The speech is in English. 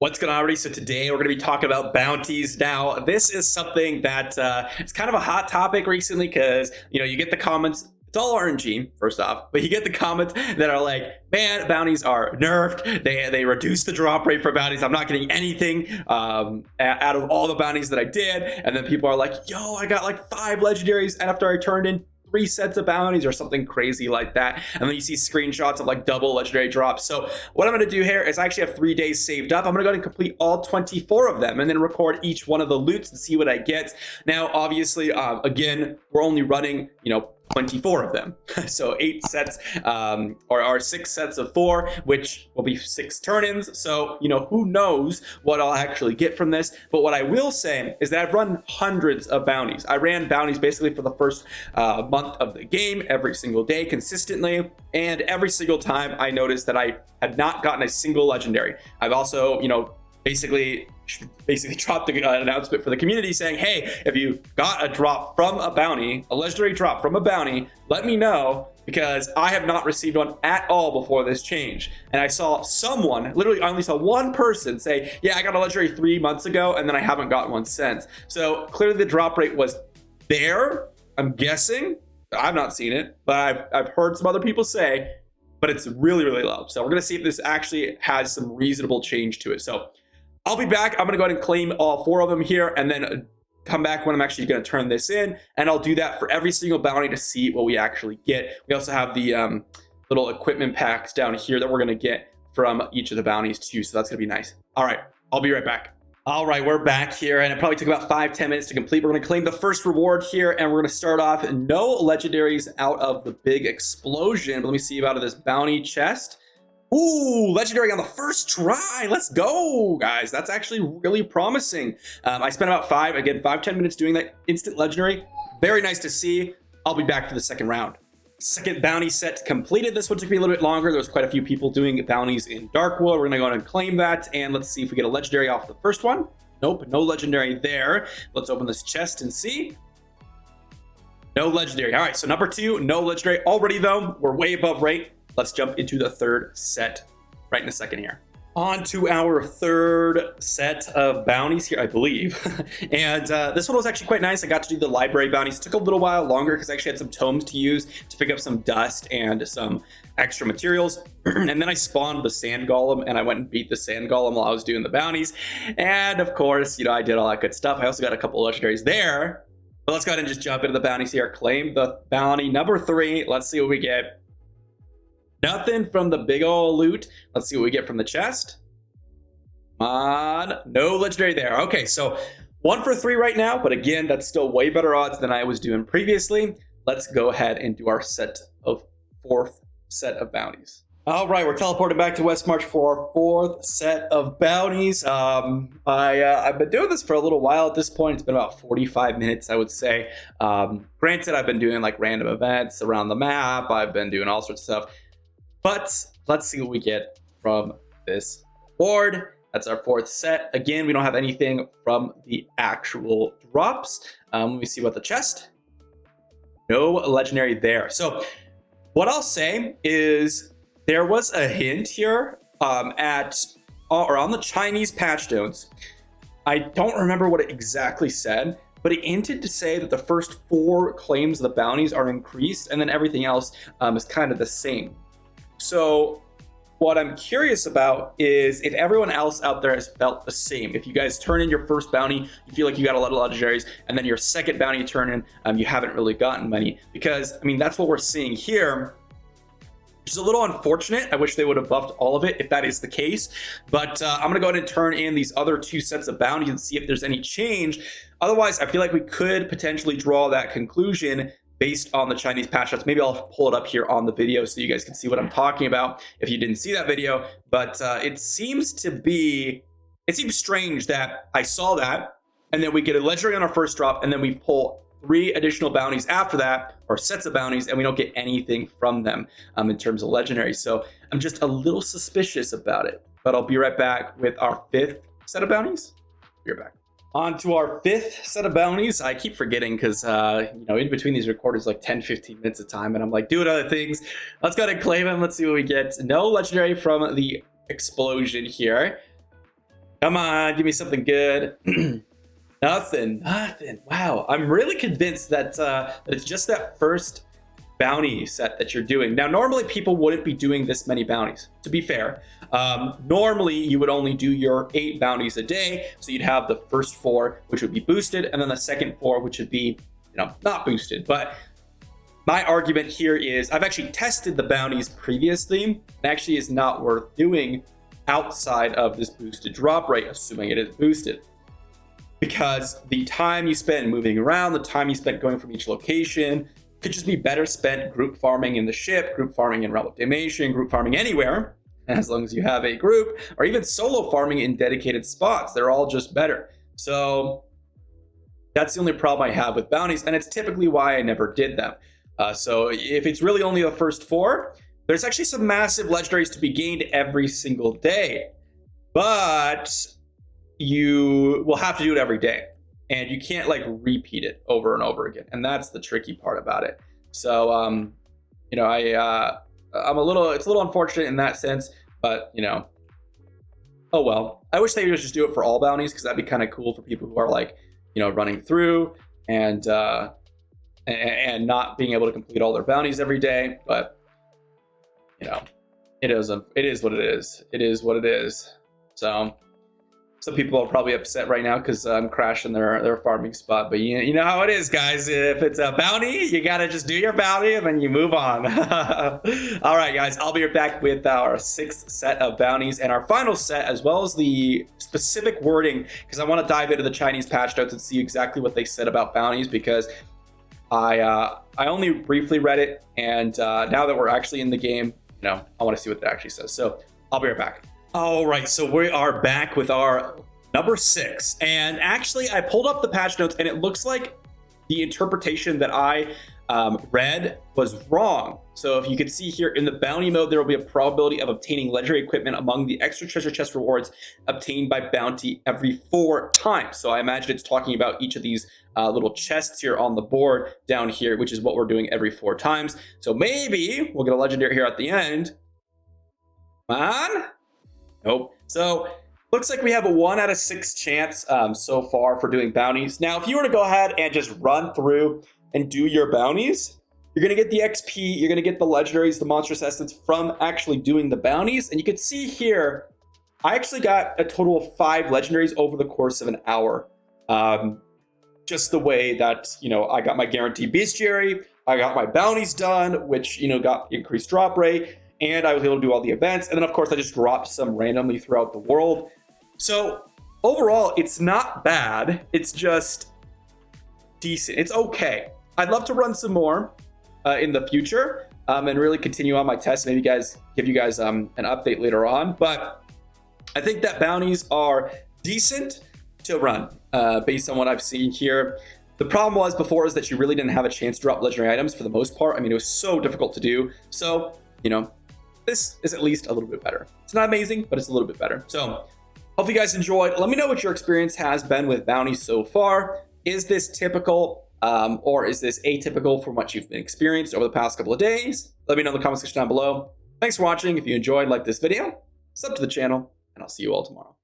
What's going on, everybody? So today we're going to be talking about bounties. Now, this is something that it's kind of a hot topic recently because, you get the comments. It's all RNG, first off, but you get the comments that are like, man, bounties are nerfed. They reduce the drop rate for bounties. I'm not getting anything out of all the bounties that I did. And then people are like, yo, I got like 5 legendaries after I turned in 3 sets of bounties or something crazy like that. And then you see screenshots of like double legendary drops. So what I'm going to do here is I actually have 3 days saved up. I'm going to go ahead and complete all 24 of them and then record each one of the loots and see what I get. Now, obviously, again, we're only running, 24 of them. So 8 sets or 6 sets of 4, which will be 6 turn-ins. So, who knows what I'll actually get from this. But what I will say is that I've run hundreds of bounties. I ran bounties basically for the first month of the game, every single day consistently. And every single time I noticed that I had not gotten a single legendary. I've also, basically dropped the announcement for the community saying, hey, if you got a drop from a bounty, a legendary drop from a bounty, let me know, because I have not received one at all before this change. And I saw someone, literally I only saw one person say, yeah, I got a legendary 3 months ago and then I haven't gotten one since. So clearly the drop rate was there, I'm guessing. I've not seen it, but I've heard some other people say, but it's really, really low. So we're gonna see if this actually has some reasonable change to it. So I'll be back. I'm going to go ahead and claim all 4 of them here and then come back when I'm actually going to turn this in. And I'll do that for every single bounty to see what we actually get. We also have the little equipment packs down here that we're going to get from each of the bounties too. So that's going to be nice. All right, I'll be right back. All right, we're back here, and it probably took about 5-10 minutes to complete. We're going to claim the first reward here, and we're going to start off no legendaries out of the big explosion. But let me see out of this bounty chest. Ooh, legendary on the first try. Let's go, guys. That's actually really promising. I spent about 5-10 minutes doing that instant legendary. Very nice to see. I'll be back for the second round. Second bounty set completed. This one took me a little bit longer. There was quite a few people doing bounties in Darkwood. We're going to go ahead and claim that. And let's see if we get a legendary off the first one. Nope, no legendary there. Let's open this chest and see. No legendary. All right, so number 2, no legendary. Already, though, we're way above rate. Let's jump into the third set right in a second here. On to our third set of bounties here, I believe. And this one was actually quite nice. I got to do the library bounties. It took a little while longer because I actually had some tomes to use to pick up some dust and some extra materials. And then I spawned the sand golem and I went and beat the sand golem while I was doing the bounties. And of course, I did all that good stuff. I also got a couple of legendaries there. But let's go ahead and just jump into the bounties here. Claim the bounty number 3. Let's see what we get. Nothing from the big ol' loot. Let's see what we get from the chest. Come on. No legendary there. Okay, so 1 for 3 right now, but again, that's still way better odds than I was doing previously. Let's go ahead and do our set of 4th set of bounties. All right, we're teleporting back to West March for our 4th set of bounties. I've been doing this for a little while at this point. It's been about 45 minutes, I would say. Granted, I've been doing like random events around the map. I've been doing all sorts of stuff. But let's see what we get from this board. That's our 4th set. Again, we don't have anything from the actual drops. Let me see about the chest. No legendary there. So what I'll say is there was a hint here on the Chinese patch notes. I don't remember what it exactly said, but it hinted to say that the first 4 claims of the bounties are increased and then everything else is kind of the same. So what I'm curious about is if everyone else out there has felt the same. If you guys turn in your first bounty, you feel like you got a lot of legendaries, and then your second bounty you turn in, you haven't really gotten many. Because, that's what we're seeing here, which is a little unfortunate. I wish they would have buffed all of it if that is the case. But I'm going to go ahead and turn in these other 2 sets of bounties and see if there's any change. Otherwise, I feel like we could potentially draw that conclusion based on the Chinese patch notes. Maybe I'll pull it up here on the video so you guys can see what I'm talking about if you didn't see that video. But it seems strange that I saw that, and then we get a legendary on our first drop, and then we pull 3 additional bounties after that, or sets of bounties, and we don't get anything from them in terms of legendary. So I'm just a little suspicious about it. But I'll be right back with our 5th set of bounties. Be right back. On to our 5th set of bounties. I keep forgetting because, in between these recordings, like 10-15 minutes of time, and I'm like doing other things. Let's go ahead and claim them. Let's see what we get. No legendary from the explosion here. Come on, give me something good. Nothing. Wow, I'm really convinced that it's just that first bounty set that you're doing. Now, normally people wouldn't be doing this many bounties, to be fair. Normally you would only do your 8 bounties a day. So you'd have the first 4, which would be boosted, and then the second 4, which would be, not boosted. But my argument here is I've actually tested the bounties previously, and actually is not worth doing outside of this boosted drop rate, assuming it is boosted. Because the time you spend moving around, the time you spend going from each location, could just be better spent group farming in the ship, group farming in Realm of Damnation, group farming anywhere, as long as you have a group, or even solo farming in dedicated spots. They're all just better. So that's the only problem I have with bounties, and it's typically why I never did them. So if it's really only the first 4, there's actually some massive legendaries to be gained every single day, but you will have to do it every day. And you can't like repeat it over and over again, and that's the tricky part about it. So I'm a little, it's a little unfortunate in that sense, but oh well. I wish they would just do it for all bounties, because that'd be kind of cool for people who are like running through and not being able to complete all their bounties every day. But it is what it is. It is what it is. So some people are probably upset right now because I'm crashing their farming spot. But you know how it is, guys. If it's a bounty, you got to just do your bounty and then you move on. All right, guys. I'll be right back with our 6th set of bounties and our final set, as well as the specific wording, because I want to dive into the Chinese patch notes and see exactly what they said about bounties, because I only briefly read it. And now that we're actually in the game, I want to see what it actually says. So I'll be right back. All right, so we are back with our number 6, and actually I pulled up the patch notes, and it looks like the interpretation that I read was wrong. So if you can see here in the bounty mode, there will be a probability of obtaining legendary equipment among the extra treasure chest rewards obtained by bounty every 4 times. So I imagine it's talking about each of these little chests here on the board down here, which is what we're doing every 4 times. So maybe we'll get a legendary here at the end. Come on. Nope. So looks like we have a 1 out of 6 chance so far for doing bounties. Now, if you were to go ahead and just run through and do your bounties, you're going to get the XP, you're going to get the legendaries, the monstrous essence from actually doing the bounties. And you can see here, I actually got a total of 5 legendaries over the course of an hour. Just the way that, I got my guaranteed bestiary, I got my bounties done, which, got increased drop rate. And I was able to do all the events. And then, of course, I just dropped some randomly throughout the world. So overall, it's not bad. It's just decent. It's okay. I'd love to run some more in the future and really continue on my tests. Maybe give you guys an update later on. But I think that bounties are decent to run based on what I've seen here. The problem was before is that you really didn't have a chance to drop legendary items for the most part. I mean, it was so difficult to do. So, this is at least a little bit better. It's not amazing, but it's a little bit better. So hope you guys enjoyed. Let me know what your experience has been with bounties so far. Is this typical or is this atypical from what you've been experienced over the past couple of days? Let me know in the comment section down below. Thanks for watching. If you enjoyed, like this video, sub to the channel, and I'll see you all tomorrow.